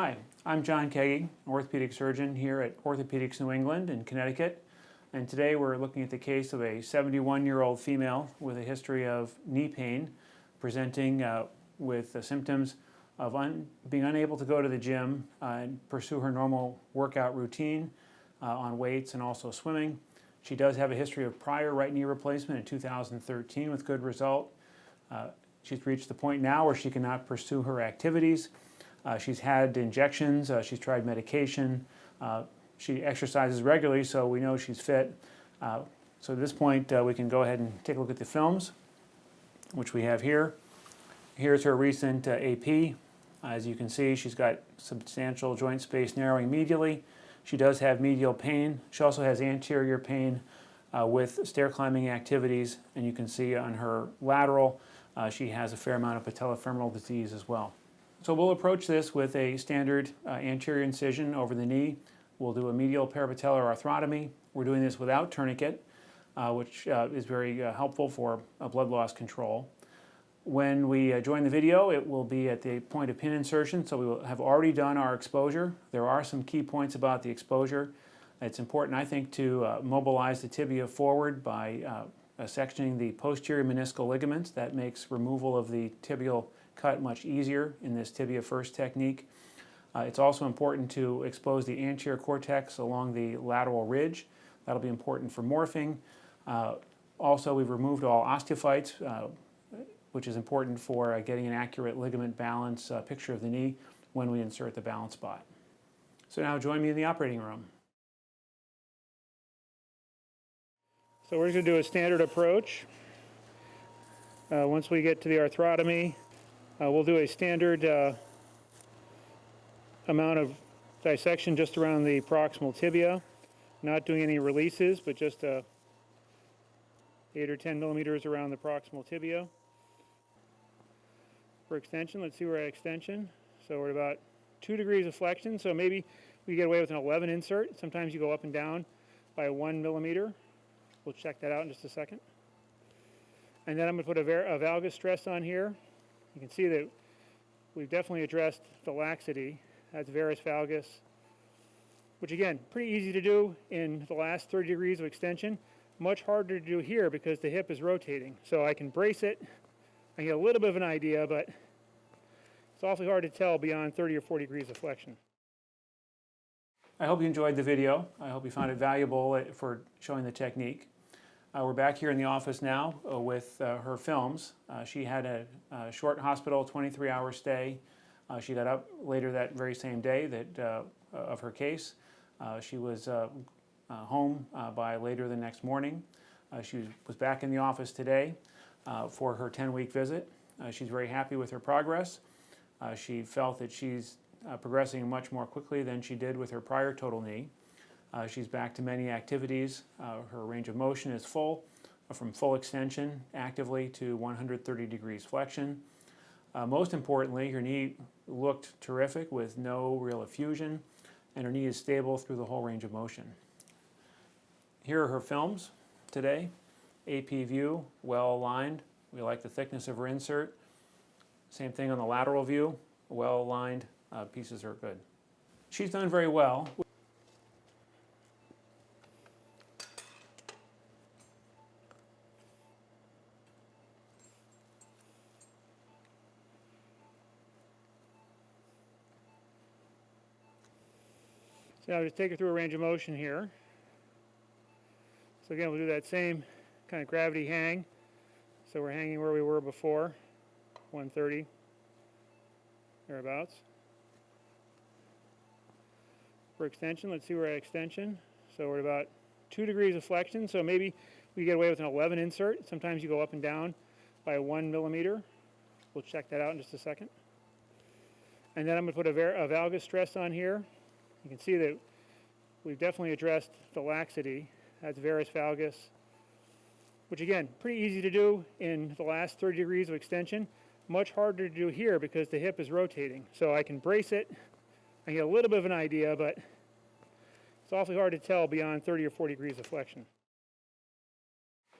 Hi, I'm John Keggy, an orthopedic surgeon here at Orthopedics New England in Connecticut. And today we're looking at the case of a 71-year-old female with a history of knee pain, presenting with the symptoms of being unable to go to the gym and pursue her normal workout routine on weights and also swimming. She does have a history of prior right knee replacement in 2013 with good result. She's reached the point now where she cannot pursue her activities. She's had injections, she's tried medication, she exercises regularly, so we know she's fit. So at this point we can go ahead and take a look at the films, which we have here. Here's her recent AP. As you can see, she's got substantial joint space narrowing medially. She does have medial pain. She also has anterior pain with stair climbing activities, and you can see on her lateral she has a fair amount of patellofemoral disease as well. So we'll approach this with a standard anterior incision over the knee. We'll do a medial parapatellar arthrotomy. We're doing this without tourniquet, which is very helpful for blood loss control. When we join the video, it will be at the point of pin insertion, so we will have already done our exposure. There are some key points about the exposure. It's important, I think, to mobilize the tibia forward by sectioning the posterior meniscal ligaments. That makes removal of the tibial cut much easier in this tibia first technique. It's also important to expose the anterior cortex along the lateral ridge. That'll be important for morphing. Also, we've removed all osteophytes, which is important for getting an accurate ligament balance picture of the knee when we insert the balance spot. So now join me in the operating room. So we're going to do a standard approach. Once we get to the arthrotomy, we'll do a standard amount of dissection just around the proximal tibia, not doing any releases, but just 8 or 10 millimeters around the proximal tibia. For extension, let's see we're at extension. So we're at about 2 degrees of flexion, so maybe we get away with an 11 insert. Sometimes you go up and down by 1 millimeter. We'll check that out in just a second. And then I'm going to put a valgus stress on here. You can see that we've definitely addressed the laxity. That's varus valgus, which again, pretty easy to do in the last 30 degrees of extension. Much harder to do here because the hip is rotating. So I can brace it. I get a little bit of an idea, but it's awfully hard to tell beyond 30 or 40 degrees of flexion. I hope you enjoyed the video. I hope you found it valuable for showing the technique. We're back here in the office now with her films. She had a short hospital, 23-hour stay. She got up later that very same day of her case. She was home by later the next morning. She was back in the office today for her 10-week visit. She's very happy with her progress. She felt that she's progressing much more quickly than she did with her prior total knee. She's back to many activities. Her range of motion is full, from full extension actively to 130 degrees flexion. Most importantly, her knee looked terrific with no real effusion, and her knee is stable through the whole range of motion. Here are her films today. AP view, well aligned. We like the thickness of her insert. Same thing on the lateral view, well aligned, pieces are good. She's done very well. So now just take her through a range of motion here. So again, we'll do that same kind of gravity hang. So we're hanging where we were before, 130, thereabouts. For extension, let's see we're at extension. So we're at about 2 degrees of flexion, so maybe we get away with an 11 insert. Sometimes you go up and down by 1 millimeter. We'll check that out in just a second. And then I'm going to put a valgus stress on here. You can see that we've definitely addressed the laxity. That's varus valgus, which again, pretty easy to do in the last 30 degrees of extension. Much harder to do here because the hip is rotating. So I can brace it. I get a little bit of an idea, but it's awfully hard to tell beyond 30 or 40 degrees of flexion.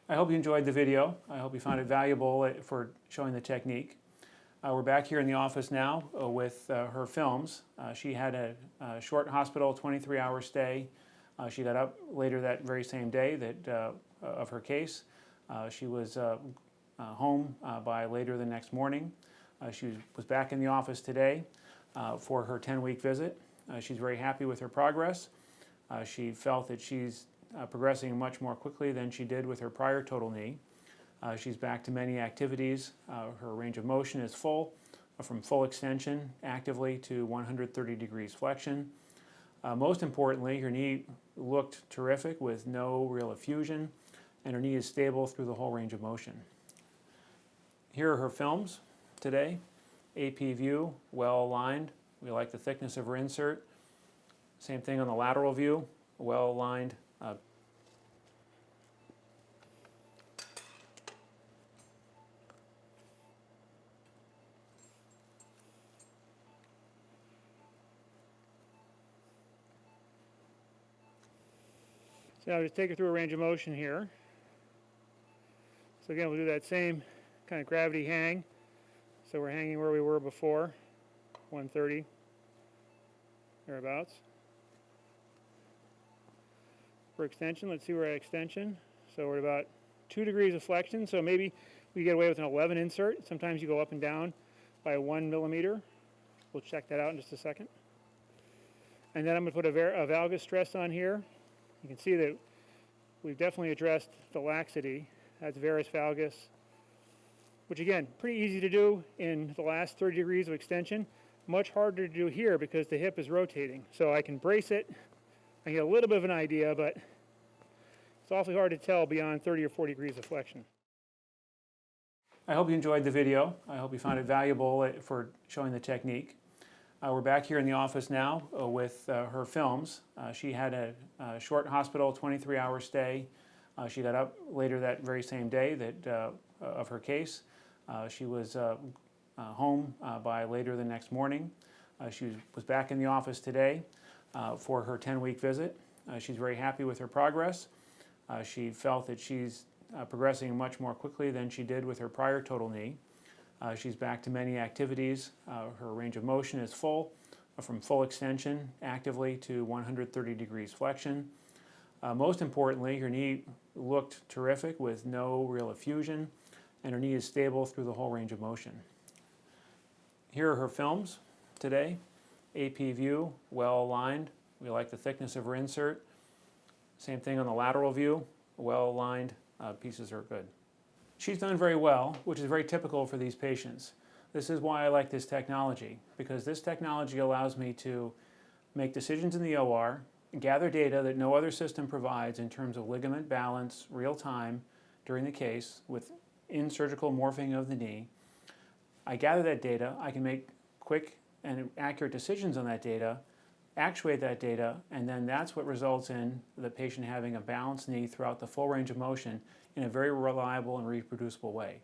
I hope you enjoyed the video. I hope you found it valuable for showing the technique. We're back here in the office now with her films. She had a short hospital 23-hour stay. She got up later that very same day of her case. She was home by later the next morning. She was back in the office today for her 10-week visit. She's very happy with her progress. She felt that she's progressing much more quickly than she did with her prior total knee. She's back to many activities. Her range of motion is full, from full extension actively to 130 degrees flexion. Most importantly, her knee looked terrific with no real effusion, and her knee is stable through the whole range of motion. Here are her films today. AP view, well aligned. We like the thickness of her insert. Same thing on the lateral view, well aligned. So I'll just take her through a range of motion here. So again, we'll do that same kind of gravity hang. So we're hanging where we were before, 130, thereabouts. For extension, let's see we're at extension. So we're at about 2 degrees of flexion. So maybe we get away with an 11 insert. Sometimes you go up and down by 1 millimeter. We'll check that out in just a second. And then I'm going to put a valgus stress on here. You can see that we've definitely addressed the laxity. That's varus valgus, which again, pretty easy to do in the last 30 degrees of extension. Much harder to do here because the hip is rotating. So I can brace it. I get a little bit of an idea, but it's awfully hard to tell beyond 30 or 40 degrees of flexion. I hope you enjoyed the video. I hope you found it valuable for showing the technique. We're back here in the office now with her films. She had a short hospital 23-hour stay. She got up later that very same day of her case. She was home by later the next morning. She was back in the office today for her 10-week visit. She's very happy with her progress. She felt that she's progressing much more quickly than she did with her prior total knee. She's back to many activities. Her range of motion is full, from full extension actively to 130 degrees flexion. Most importantly, her knee looked terrific with no real effusion, and her knee is stable through the whole range of motion. Here are her films today. AP view, well aligned. We like the thickness of her insert. Same thing on the lateral view, well aligned. Pieces are good. She's done very well, which is very typical for these patients. This is why I like this technology, because this technology allows me to make decisions in the OR, gather data that no other system provides in terms of ligament balance, real time, during the case, with in-surgical morphing of the knee. I gather that data, I can make quick and accurate decisions on that data, actuate that data, and then that's what results in the patient having a balanced knee throughout the full range of motion in a very reliable and reproducible way.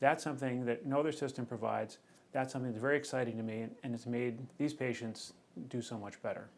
That's something that no other system provides. That's something that's very exciting to me, and it's made these patients do so much better.